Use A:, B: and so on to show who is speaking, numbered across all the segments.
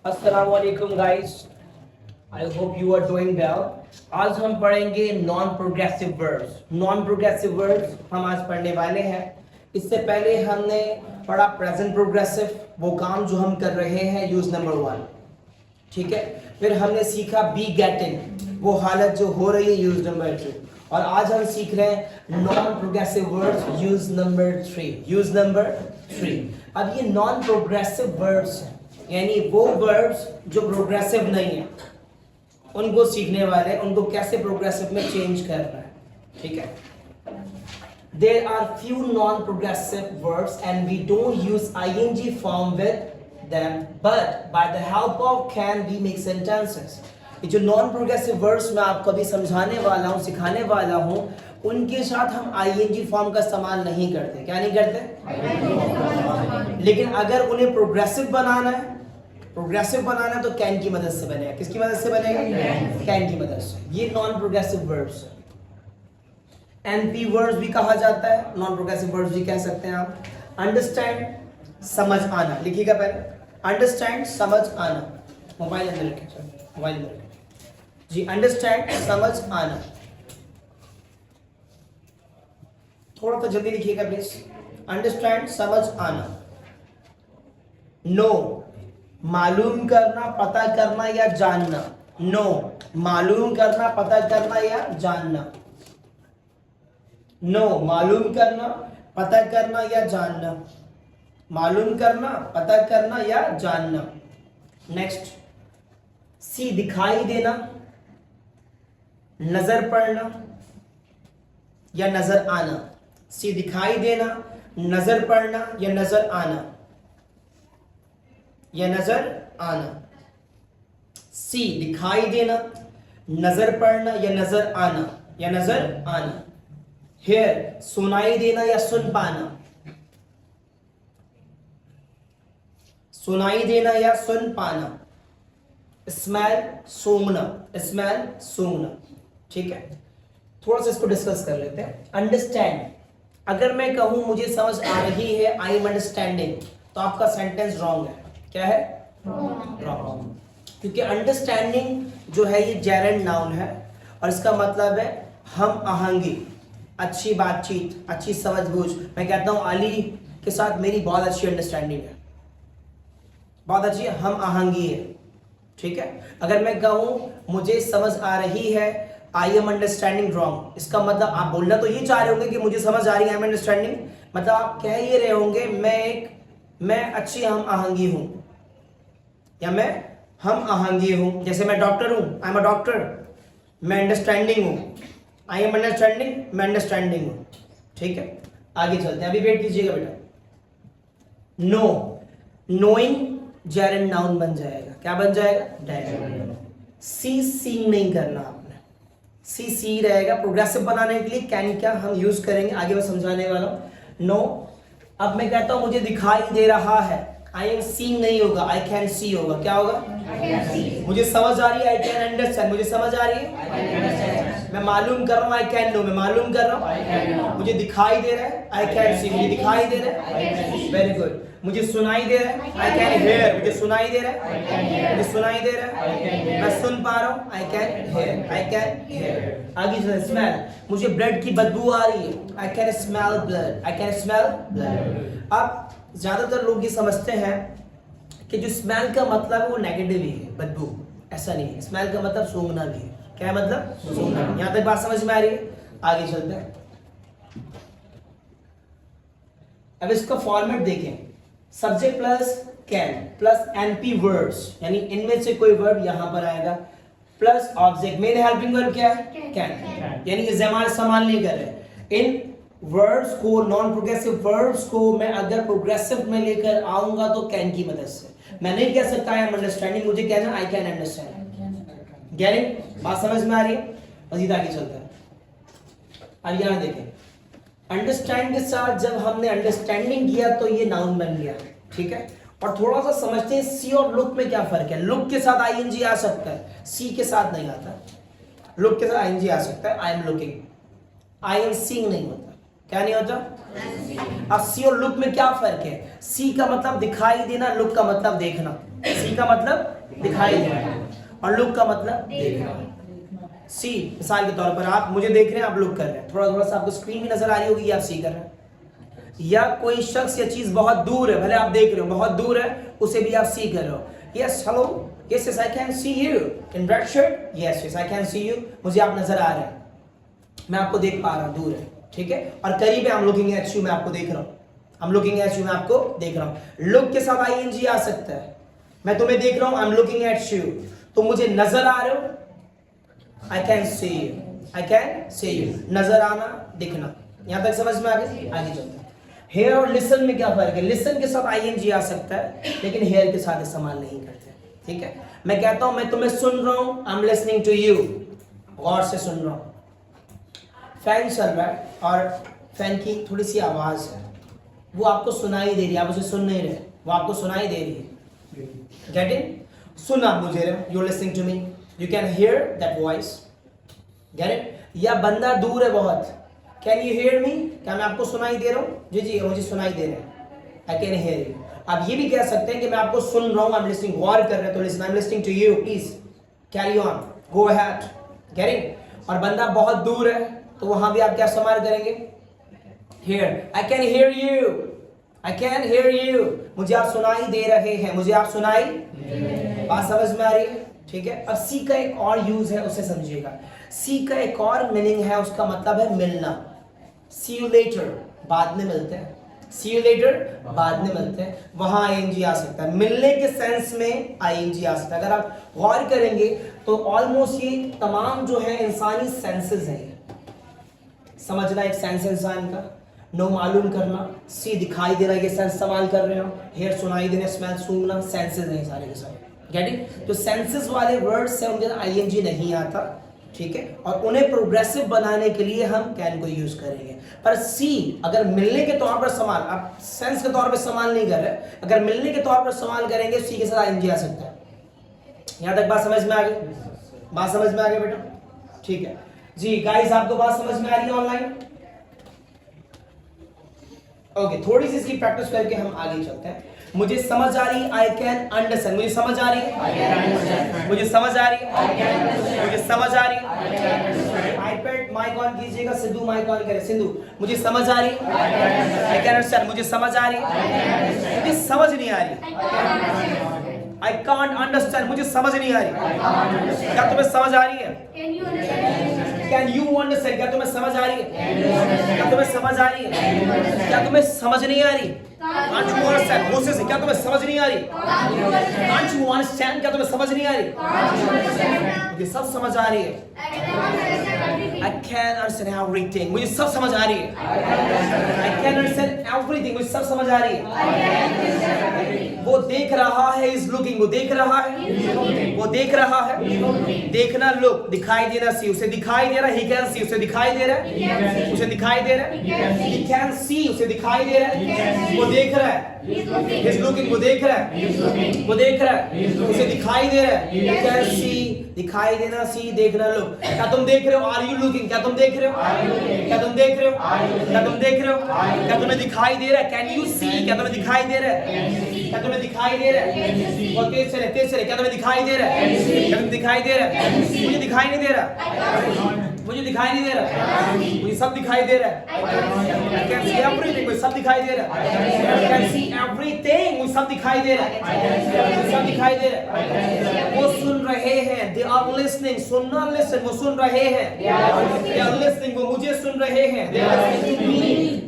A: अस्सलाम वालेकुम guys, I hope you are doing well. आज हम पढ़ेंगे non progressive words. Non progressive words हम आज पढ़ने वाले हैं। इससे पहले हमने पढ़ा प्रेजेंट प्रोग्रेसिव, वो काम जो हम कर रहे हैं, यूज नंबर 1, ठीक है। फिर हमने सीखा बी गेटिंग, वो हालत जो हो रही है, यूज नंबर 2। और आज हम सीख रहे हैं non progressive words, use number 3। Use number 3। अब ये नॉन प्रोग्रेसिव वर्ड्स हैं, यानी वो वर्ड्स जो प्रोग्रेसिव नहीं है, उनको सीखने वाले हैं, उनको कैसे प्रोग्रेसिव में चेंज करना है, ठीक है। There are few non-progressive words and we don't use ing form with them, but by the help of can we make sentences. ये जो नॉन प्रोग्रेसिव वर्ड्स मैं आपको अभी समझाने वाला हूँ, सिखाने वाला हूँ, उनके साथ हम आईएनजी फॉर्म का इस्तेमाल नहीं करते। क्या नहीं करते? लेकिन अगर उन्हें प्रोग्रेसिव बनाना है, तो कैन की मदद से बनेगा। किसकी मदद से बनेगा? कैन की मदद से। ये नॉन प्रोग्रेसिव वर्ड्स है। एनपी वर्ड्स भी कहा जाता है, नॉन प्रोग्रेसिव वर्ड्स भी कह सकते हैं आप। अंडरस्टैंड, समझ आना, लिखिएगा पहले। अंडरस्टैंड, समझ आना। मोबाइल अंदर रखें सर, मोबाइल अंदर रखें जी। अंडरस्टैंड, समझ आना। थोड़ा सा जल्दी लिखिएगा प्लीज। अंडरस्टैंड, समझ आना। नो, मालूम करना, पता करना या जानना। नो, मालूम करना, पता करना या जानना। नो, मालूम करना, पता करना या जानना। मालूम करना, पता करना या जानना। नेक्स्ट, सी, दिखाई देना, नजर पड़ना या नजर आना। सी, दिखाई देना, नजर पड़ना या नजर आना, या नजर आना। सी, दिखाई देना, नजर पड़ना या नजर आना, या नजर आना। हेयर, सुनाई देना या सुन पाना। सुनाई देना या सुन पाना। स्मेल, सूंघना। स्मेल, सूंघना, ठीक है। थोड़ा सा इसको डिस्कस कर लेते हैं। अंडरस्टैंड, अगर मैं कहूं मुझे समझ आ रही है, आई एम अंडरस्टैंडिंग, तो आपका सेंटेंस रॉन्ग है। क्या है? रॉन्ग। क्योंकि अंडरस्टैंडिंग जो है ये जेरेंड नाउन है और इसका मतलब है हम आहंगी, अच्छी बातचीत, अच्छी समझबूझ। मैं कहता हूं अली के साथ मेरी बहुत अच्छी अंडरस्टैंडिंग है, बहुत अच्छी हम आहंगी है, ठीक है। अगर मैं कहूं मुझे समझ आ रही है, आई एम अंडरस्टैंडिंग, रॉन्ग। इसका मतलब आप बोलना तो ये चाह रहे होंगे कि मुझे समझ आ रही है, आई एम अंडरस्टैंडिंग, मतलब आप कह ये रहे होंगे मैं अच्छी हम आहंगी हूं, या मैं हम आहंगी हूं। जैसे मैं डॉक्टर हूं, आई एम अ डॉक्टर, मैं अंडरस्टैंडिंग हूं, आई एम अंडरस्टैंडिंग, मैं अंडरस्टैंडिंग हूं, ठीक है। आगे चलते हैं, अभी वेट कीजिएगा बेटा। नो, नोइंग जेरेंड नाउन बन जाएगा। क्या बन जाएगा? डायरेक्ट। सी, सींग नहीं करना आपने, सी सी रहेगा। प्रोग्रेसिव बनाने के लिए कैन क्या हम यूज करेंगे, आगे मैं समझाने वाला हूं। नो, अब मैं कहता हूं मुझे दिखाई दे रहा है, आई एम सीइंग नहीं होगा, आई कैन सी होगा। क्या होगा? मुझे समझ आ रही है, आई कैन अंडरस्टैंड, मुझे समझ आ रही है। मैं मालूम कर रहा हूँ, आई कैन नो, मैं मालूम कर रहा हूँ। मुझे दिखाई दे रहा है, आई कैन सी, मुझे दिखाई दे रहा है। Very good. मुझे सुनाई दे रहा है, आई कैन हेयर, मुझे सुनाई दे रहा है, मुझे सुनाई दे रहा है। मैं सुन पा रहा हूँ, I can hear, I can hear. आगे चलते, स्मेल, मुझे ब्लड की बदबू आ रही है, I can smell blood, I can smell blood. अब ज्यादातर लोग ये समझते हैं कि जो स्मेल का मतलब है वो नेगेटिव ही है, बदबू। ऐसा नहीं है, स्मेल का मतलब सूंघना भी है। क्या मतलब? सूंघना। यहां तक बात समझ में आ रही है? आगे चलते हैं। अब इसका फॉर्मेट देखें, subject plus can plus NP words, यानी इनमें से कोई वर्ड यहां पर आएगा, plus object. Main helping verb क्या है? कैन। यानी ये जमाना इस्तेमाल नहीं कर रहे। इन वर्ड्स को, नॉन प्रोग्रेसिव वर्ड्स को मैं अगर प्रोग्रेसिव में लेकर आऊंगा तो कैन की मदद से। मैं नहीं कह सकता आई एम अंडरस्टैंडिंग, मुझे कहना आई कैन अंडरस्टैंड। गेटिंग? बात समझ में आ रही है? मजीद आगे चलता है। अब यहां देखें, अंडरस्टैंड के साथ जब हमने अंडरस्टैंडिंग किया तो ये नाउन बन गया, ठीक है। और थोड़ा सा समझते हैं सी और लुक में क्या फर्क है। लुक के साथ आईएनजी आ सकता है, सी के साथ नहीं आता। लुक के साथ आईएनजी आ सकता है, I am looking, I am seeing नहीं होता। क्या नहीं होता? अब सी और लुक में क्या फर्क है? सी का मतलब दिखाई देना, लुक का मतलब देखना। सी का मतलब दिखाई देना और लुक का मतलब देखना। सी मिसाल के तौर पर आप मुझे देख रहे हैं, आप लुक कर रहे हैं, थोड़ा थोड़ा सा आपको स्क्रीन भी नजर आ रही होगी, आप सी कर रहे हैं। या कोई शख्स या चीज बहुत दूर है, भले आप देख रहे हो बहुत दूर है, उसे भी आप सी कर रहे हो। Yes hello, yes yes I can see you in red shirt, yes yes I can see you, मुझे आप नजर आ रहे हैं, मैं आपको देख पा रहा हूं, दूर है, ठीक है। और करीब है, I am looking at you, मैं आपको देख रहा हूं, I am looking at you, मैं आपको देख रहा हूं। लुक के साथ आईएनजी आ सकता है, मैं तुम्हें देख रहा हूं, I am looking at you, तुम मुझे नजर आ रहे हो, I can see you, I can see you, नजर आना, दिखना। यहां तक समझ में आ गई? आगे चलते हैं। हेयर और लिसन में क्या फर्क है? लिसन के साथ आईएनजी आ सकता है, लेकिन हेयर के साथ इस्तेमाल नहीं करते, ठीक है। मैं कहता हूं मैं तुम्हें सुन रहा हूं, I am listening to you, गौर से सुन रहा हूं। फैन चल रहा है और फैन की थोड़ी सी आवाज है, वो आपको सुनाई दे रही है, आप उसे सुन नहीं रहे, वो आपको सुनाई दे रही है। Get in? सुना मुझे, you are listening to me, you can hear that voice, get it? या बंदा दूर है बहुत, कैन यू हियर मी, क्या मैं आपको सुनाई दे रहा हूँ? जी जी मुझे सुनाई दे रहे हैं, आई कैन हियर यू। आप ये भी कह सकते हैं कि मैं आपको सुन रहा हूँ, आई एम लिसनिंग, गौर कर रहे हैं तो listen, I am listening to you, please carry on, go ahead, getting? और बंदा बहुत दूर है तो वहां भी आप क्या इस्तेमाल करेंगे? Here, I can hear you, I can hear you, मुझे आप सुनाई दे रहे हैं, मुझे आप सुनाई, बात समझ में आ रही है? ठीक है। अब सी का एक और यूज है, उसे समझिएगा। सी का एक और मीनिंग है, उसका मतलब है मिलना। सी यू लेटर, बाद में मिलते हैं, सी यू लेटर, बाद में मिलते हैं, वहां आईएनजी आ सकता है, मिलने के सेंस में आईएनजी आ सकता है। अगर आप गौर करेंगे तो ऑलमोस्ट ये तमाम जो है इंसानी सेंसेस हैं। समझना एक सेंस इंसान का, नो मालूम करना, सी दिखाई देना, ये सेंस इस्तेमाल कर रहे हो, हेयर सुनाई देना, स्मेल सूंघना, सेंसेस हैं सारे के सारे, गेटिंग? तो सेंसेस वाले वर्ड्स से उनके आईएनजी नहीं आता, ठीक है। और उन्हें प्रोग्रेसिव बनाने के लिए हम कैन को यूज करेंगे। पर सी अगर मिलने के तौर पर इस्तेमाल, आप सेंस के तौर पर इस्तेमाल नहीं कर रहे, अगर मिलने के तौर पर इस्तेमाल करेंगे, सी के साथ आईएनजी आ सकता है। यहां तक बात समझ में आ गई? बात समझ में आ गई बेटा? ठीक है जी गाइस, आपको बात समझ में आ रही है ऑनलाइन? ओके, थोड़ी सी इसकी प्रैक्टिस करके हम आगे चलते हैं। मुझे समझ आ रही, आई कैन अंडरस्टैंड, मुझे समझ आ रही है, मुझे समझ आ रही है, मुझे समझ आ रही है। आईपैड माइक ऑन कीजिएगा, सिद्धू माइक ऑन करे, सिद्धू मुझे समझ आ रही है, आई कैन अंडरस्टैंड, मुझे समझ आ रही है, मुझे समझ नहीं आ रही, आई कांट अंडरस्टैंड, मुझे समझ नहीं आ रही, क्या तुम्हें समझ आ रही है? कैन यू अंडरस्टैंड, क्या तुम्हें समझ आ रही है? क्या तुम्हें समझ आ रही है? क्या तुम्हें समझ नहीं आ रही? Can't you understand? होशे से, क्या तुम्हें समझ नहीं आ रही? Can't you understand? क्या तुम्हें समझ नहीं आ रही? मुझे सब समझ आ रही है। I can understand everything, मुझे सब समझ आ रही है। I can understand everything, मुझे सब समझ आ रही है। वो देख रहा है, is looking, वो देख रहा है, वो देख रहा है, देखना look, दिखाई देना see, उसे दिखाई दे रहा है, he can see, उसे दिखाई दे रहा है, उसे दिखाई दे रहा है, he can see, उसे दिखाई दे रहा है, वो देख रहा है, he's looking, वो देख रहा है, वो देख रहा है, उसे दिखाई दे रहा है, you can see, दिखाई देना see, देखना look। क्या तुम देख रहे हो? Are you looking? क्या तुम देख रहे हो? क्या तुम देख रहे हो? क्या तुम देख रहे हो? क्या तुम्हें दिखाई दे रहा है? Can you see? क्या तुम्हें दिखाई दे रहा है? क्या तुम्हें दिखाई दे रहा है? और तेज चले, तेज चले, क्या तुम्हें दिखाई दे रहा है? क्या तुम्हें दिखाई दे रहा है? मुझे दिखाई नहीं दे रहा, मुझे दिखाई नहीं दे रहा, मुझे सब दिखाई दे रहा है। I can see everything, मुझे सब दिखाई दे रहा है। I can see everything, मुझे सब दिखाई दे रहा है, मुझे सब दिखाई दे रहा है। वो सुन रहे हैं, they are listening, सुनना listen, वो सुन रहे हैं, they are listening, वो मुझे सुन रहे हैं, they are listening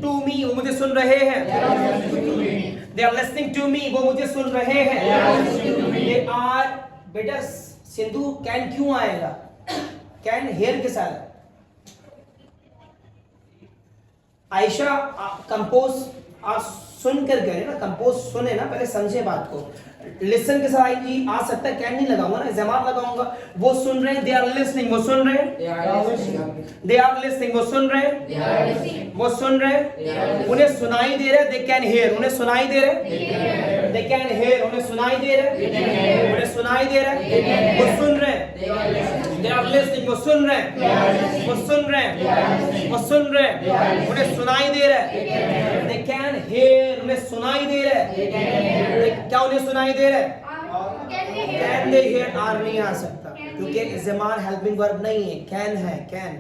A: to me, वो मुझे सुन रहे हैं, they are listening to me, वो मुझे सुन रहे हैं, they are, बेटा सिंधु कैन क्यों आएगा? कैन हेयर के साथ। आयशा कंपोज आप सुन कर गए ना, कंपोज सुने ना, पहले समझे बात को। लिसन के साथ आएगी, आ सकता है कैन नहीं लगाऊंगा ना, जमात लगाऊंगा। वो सुन रहे हैं, दे आर लिसनिंग, वो सुन रहे हैं, दे आर लिसनिंग, वो सुन रहे हैं, वो सुन रहे हैं, उन्हें सुनाई दे रहा है, दे कैन हेयर, उन्हें सुनाई दे रहे हैं, दे कैन हेयर, उन्हें सुनाई दे रहा है, उन्हें सुनाई दे रहा है, वो सुन रहे हैं, they are listening, वो सुन रहे हैं, वो सुन रहे हैं, वो सुन रहे हैं, उन्हें सुनाई दे रहा है, they can hear, उन्हें सुनाई दे रहा है, क्या उन्हें सुनाई दे रहा है? Can they hear? आर नहीं आ सकता क्योंकि ज़मान हेल्पिंग वर्ब नहीं है, can है, can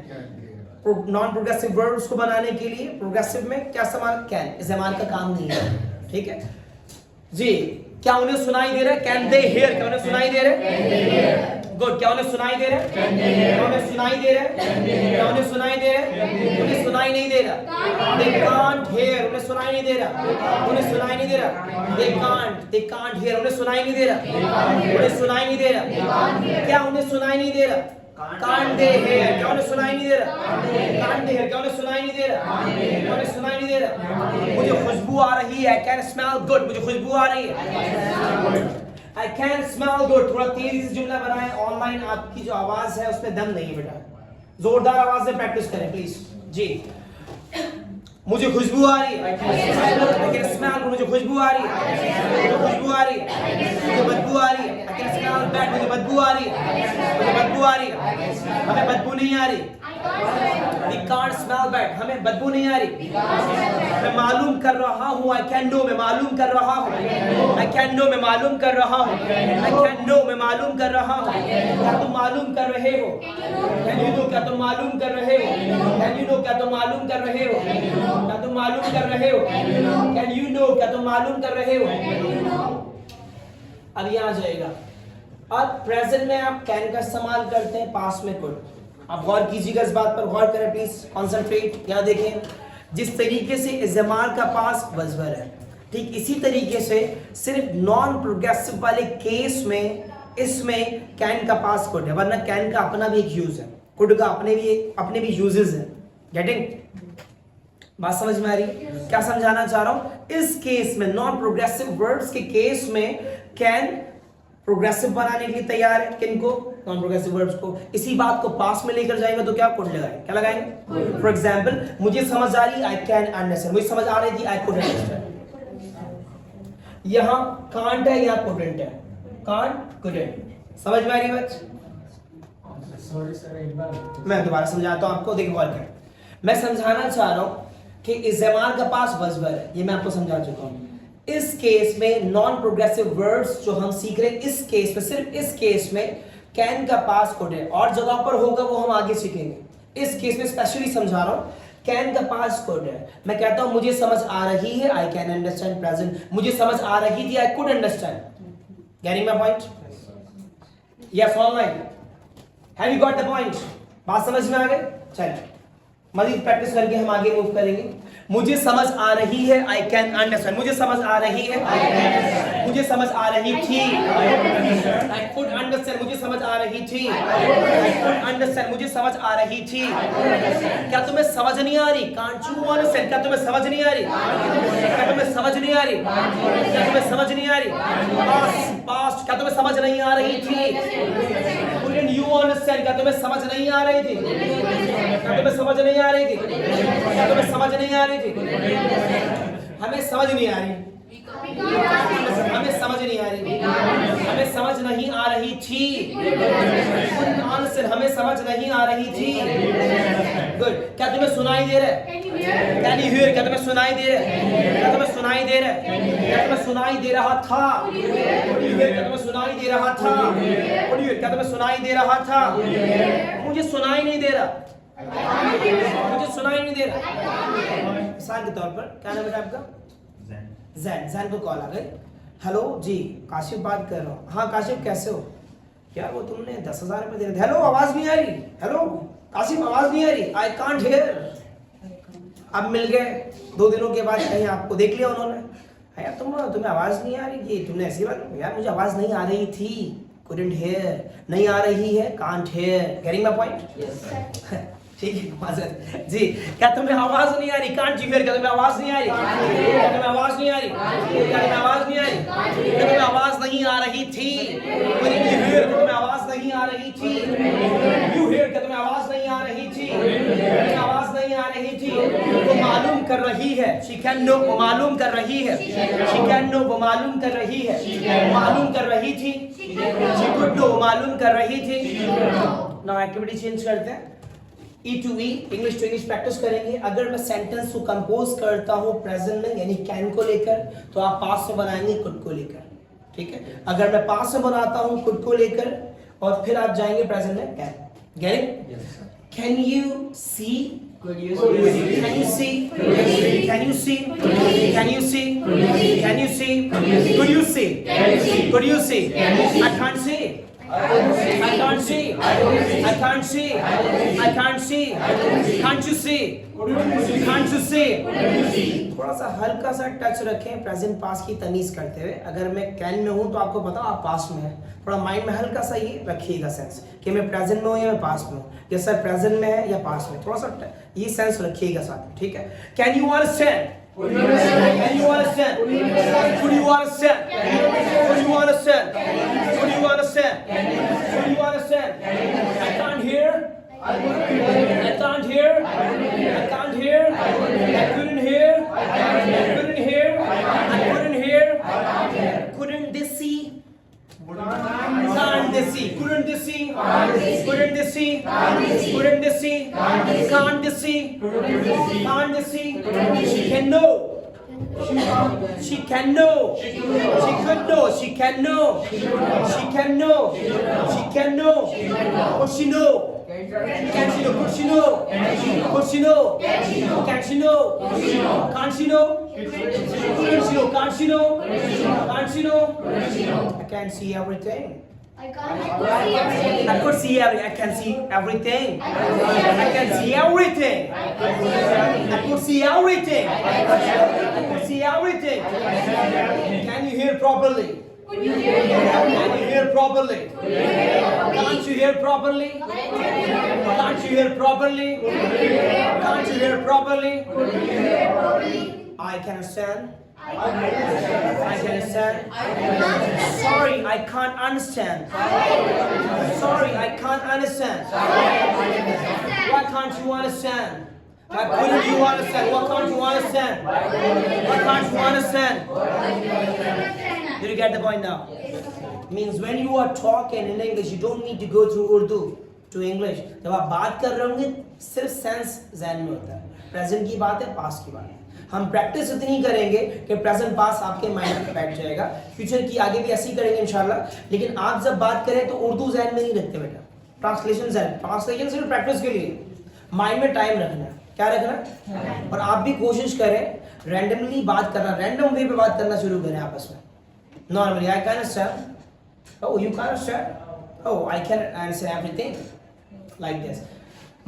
A: नॉन प्रोग्रेसिव वर्ड्स को बनाने के लिए प्रोग्रेसिव में क्या समान कैन, ज़मान का काम नहीं है, ठीक है जी। क्या उन्हें सुनाई दे रहा है? कैन दे हियर, क्या उन्हें सुनाई दे रहा है? गुड, क्या उन्हें सुनाई दे रहा है? क्या उन्हें सुनाई दे रहा है? क्या उन्हें सुनाई दे रहा है? उन्हें सुनाई नहीं दे रहा, they can't hear, उन्हें सुनाई नहीं दे रहा, उन्हें सुनाई नहीं दे रहा, they can't hear, उन्हें सुनाई नहीं दे रहा, उन्हें सुनाई नहीं दे रहा, क्या उन्हें सुनाई नहीं दे रहा? Can't they hear, क्या उन्हें सुनाई नहीं दे रहा? Can't they hear, क्या उन्हें सुनाई नहीं दे रहा? क्या उन्हें सुनाई नहीं दे रहा? मुझे खुशबू आ रही है, I can smell good, मुझे खुशबू आ रही है, I can smell good। थोड़ा तेजी से जुमला बनाएं, ऑनलाइन आपकी जो आवाज है उसमें दम नहीं बेटा, जोरदार आवाज से प्रैक्टिस करें प्लीज जी। मुझे खुशबू आ रही है, I can smell, मुझे खुशबू आ रही है, मुझे खुशबू आ रही है, मुझे बदबू आ रही है, I can smell bad, मुझे बदबू आ रही है, मुझे बदबू आ रही है, हमें बदबू नहीं आ रही, we can't smell bad, हमें बदबू नहीं आ रही, मैं मालूम कर रहा हूँ, I can know, मैं मालूम कर रहा हूँ, I can know, मैं मालूम कर रहा हूँ, I can know, मैं मालूम कर रहा हूँ, क्या तुम मालूम कर रहे हो? Can you know, क्या तुम मालूम कर रहे हो? Can you know, क्या तुम मालूम कर रहे हो? क्या तुम मालूम कर रहे हो? Can you know, क्या तुम मालूम कर रहे हो? अब यहाँ जाएगा, और प्रेजेंट में आप कैन का इस्तेमाल करते हैं, पास में कुड। आप गौर कीजिएगा, इस बात पर गौर करें प्लीज, कॉन्सेंट्रेट। यहाँ देखें, जिस तरीके से इज़्मार का पास वज़्वर है, ठीक इसी तरीके से सिर्फ नॉन प्रोग्रेसिव वाले केस में इसमें कैन का पास कुड है, वरना कैन का अपना भी एक यूज है, कुड का अपने भी यूजेस हैं। गेटिंग बात समझ में आ रही है? क्या समझाना चाह रहा हूं? इस केस में नॉन प्रोग्रेसिव वर्ड्स के केस में कैन प्रोग्रेसिव बनाने के लिए तैयार है, किनको? नॉन प्रोग्रेसिव वर्ड्स को। इसी बात को पास में लेकर जाएंगे तो क्या कुड लगाएंगे, क्या लगाएंगे? फॉर एग्जांपल, मुझे समझ आ रही, आई कैन अंडरस्टैंड, मुझे समझ आ रही थी, आई कुड अंडरस्टैंड। यहां कांट है, यहां कुडंट है, कांट कुडंट। समझ में आ रही बात?
B: सॉरी सर, एक बार
A: मैं दोबारा समझाता हूं आपको, देखिए गौर करें। मैं समझाना चाह रहा हूं कि इज़्मार का पास वज़्वर है, ये मैं आपको समझा चुका हूं। इस केस में नॉन प्रोग्रेसिव वर्ड्स जो हम सीख रहे हैं, इस केस में, सिर्फ इस केस में कैन का पास कुड है, और जगह पर होगा वो हम आगे सीखेंगे। इस केस में स्पेशली समझा रहा हूं, कैन का पास कुड है। मैं कहता हूं मुझे समझ आ रही है, आई कैन अंडरस्टैंड प्रेजेंट, मुझे समझ आ रही थी, I could understand. Getting my point? Yes online, have you got the point? बात समझ में आ गई? चलिए मजीद प्रैक्टिस करके हम आगे मूव करेंगे। मुझे समझ आ रही है, आई कैन अंडरस्टैंड, मुझे समझ आ रही है, मुझे समझ आ रही थी, आई कुड अंडरस्टैंड, मुझे समझ आ रही थी, आई कुड अंडरस्टैंड, मुझे समझ आ रही थी। क्या तुम्हें समझ नहीं आ रही? कांट यू अंडरस्टैंड, क्या तुम्हें समझ नहीं आ रही? क्या तुम्हें समझ नहीं आ रही? क्या तुम्हें समझ नहीं आ रही? पास्ट पास्ट, क्या तुम्हें समझ नहीं आ रही थी? कुडंट यू अंडरस्टैंड, क्या तुम्हें समझ नहीं आ रही थी? क्या तुम्हें समझ नहीं आ रही थी? क्या तुम्हें समझ नहीं आ रही थी? हमें समझ नहीं आ रही, हमें समझ नहीं आ रही, हमें समझ नहीं आ रही थी, हमें समझ नहीं आ रही थी। गुड, क्या तुम्हें सुनाई दे रहा है? कैन यू हियर, क्या तुम्हें सुनाई दे रहा है? क्या तुम्हें सुनाई दे रहा है? क्या तुम्हें सुनाई दे रहा था? क्या तुम्हें सुनाई दे रहा था? क्या तुम्हें सुनाई दे रहा था? मुझे सुनाई नहीं दे रहा, मुझे सुनाई नहीं दे रहा। मिसाल के तौर पर, क्या नाम है आपका? जैन। जैन को कॉल आ गई, हेलो जी काशिफ बात कर रहा हूँ। हाँ काशिफ कैसे हो? यार वो तुमने 10,000 रुपये दे रहे थे। हेलो आवाज नहीं आ रही, हेलो काशिफ आवाज नहीं आ रही, आई कांट हियर। अब मिल गए 2 दिनों के बाद, कहीं आपको देख लिया उन्होंने, यार तुम्हें आवाज नहीं आ रही थी, तुमने ऐसी बात, यार मुझे आवाज नहीं आ रही थी, couldn't hear, नहीं आ रही है, can't hear। getting my point? yes ठीक है माजरत जी। क्या तुम्हें आवाज नहीं आ रही? कांट यू हियर, क्या तुम्हें आवाज नहीं आ रही? क्या तुम्हें आवाज नहीं आ रही? क्या तुम्हें आवाज नहीं आ रही? क्या तुम्हें आवाज नहीं आ रही थी? Couldn't you hear, क्या तुम्हें आवाज नहीं आ रही थी? You hear, क्या तुम्हें आवाज नहीं आ रही थी? तुम्हें आवाज नहीं आ रही थी। वो मालूम कर रही है, she can know, वो मालूम कर रही है, she can know, वो मालूम कर रही है, मालूम कर रही थी, मालूम कर रही थी। नाउ एक्टिविटी चेंज करते हैं, E to E, English to English practice करेंगे। अगर मैं सेंटेंस को कंपोज करता हूँ प्रेजेंट में यानी कैन को लेकर, तो आप पास्ट में बनाएंगे कुड को लेकर, ठीक है। अगर मैं पास्ट में बनाता हूँ कुड को लेकर और फिर आप जाएंगे प्रेजेंट में can. Get it? Can you see?
B: Could you
A: Can you see? Can you see? Can you see? Can you see? Could you see? Could you see? I can't see. I can't see. I can't see. I can't see. Can't you see? Can't you see? थोड़ा सा हल्का सा touch रखें present past की तमीज करते हुए। अगर मैं कैन में हूँ तो आपको पता आप पास्ट में है, थोड़ा माइंड में हल्का सा ये रखिएगा सेंस कि मैं प्रेजेंट में हूँ या मैं पास्ट में हूँ, या सर प्रेजेंट में है या पास्ट में, थोड़ा सा ये सेंस रखिएगा साथ में, ठीक है। Can you understand? Can you understand? Could you understand? Could you understand? Could you understand? Could you understand? I can't hear. I can't hear. I can't hear. I couldn't hear. I couldn't hear. I couldn't hear. Couldn't they see? Can't they see? Couldn't they see? Couldn't they see? Couldn't they see? Can't they see? Can't they see? She can know. She can know. She could know. She can know. She can know. She can know. Could she know? Can she know? Could she know? Could she know? Can she know? Can't she know? Couldn't she know? Can't she know? Can't she know? I can see everything.
C: I could see everything.
A: I can see everything. I can see everything. I could see everything. I could see everything. Can you hear properly? Can you hear properly? Can't you hear properly? Can't you hear properly? Can't you hear properly? I can understand. I can understand. Sorry, I can't understand. Sorry, I can't understand. Why can't you understand? Why couldn't you understand? Why can't you understand? Why can't you understand? Did you get the point now? Means when you are talking in English, you don't need to go through Urdu to English. जब आप बात कर रहे होंगे सिर्फ sense ज़हन में होता है। प्रेजेंट की बात है, पास्ट की बात है। हम प्रैक्टिस इतनी करेंगे कि प्रेजेंट पास आपके माइंड में बैठ जाएगा। फ्यूचर की आगे भी ऐसे ही करेंगे इंशाल्लाह। लेकिन आप जब बात करें तो उर्दू ज़हन में नहीं रखते बेटा, ट्रांसलेशन सिर्फ प्रैक्टिस के लिए, माइंड में टाइम रखना है। क्या रखना है? और आप भी कोशिश करें रैंडमली बात करना, रैंडम वे पे बात करना शुरू करें आपस में। Normally I can understand, oh you can understand, oh I can understand everything, like this.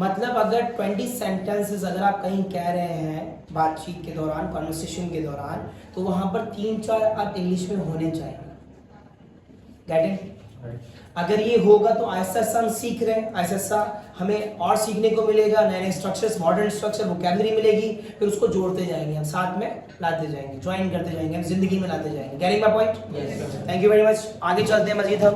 A: मतलब अगर 20 सेंटेंसेस अगर आप कहीं कह रहे हैं बातचीत के दौरान, कॉन्वर्सेशन के दौरान, तो वहां पर 3-4 आप इंग्लिश में होने चाहिए। Get it? अगर ये होगा तो ऐसा हम सीख रहे हैं, ऐसा हमें और सीखने को मिलेगा, नए नए स्ट्रक्चर्स, मॉडर्न स्ट्रक्चर, वोकैबुलरी मिलेगी, फिर उसको जोड़ते जाएंगे हम, साथ में लाते जाएंगे, ज्वाइन करते जाएंगे, हम जिंदगी में लाते जाएंगे। Getting my point? Thank you very much. आगे चलते हैं मजीद हम।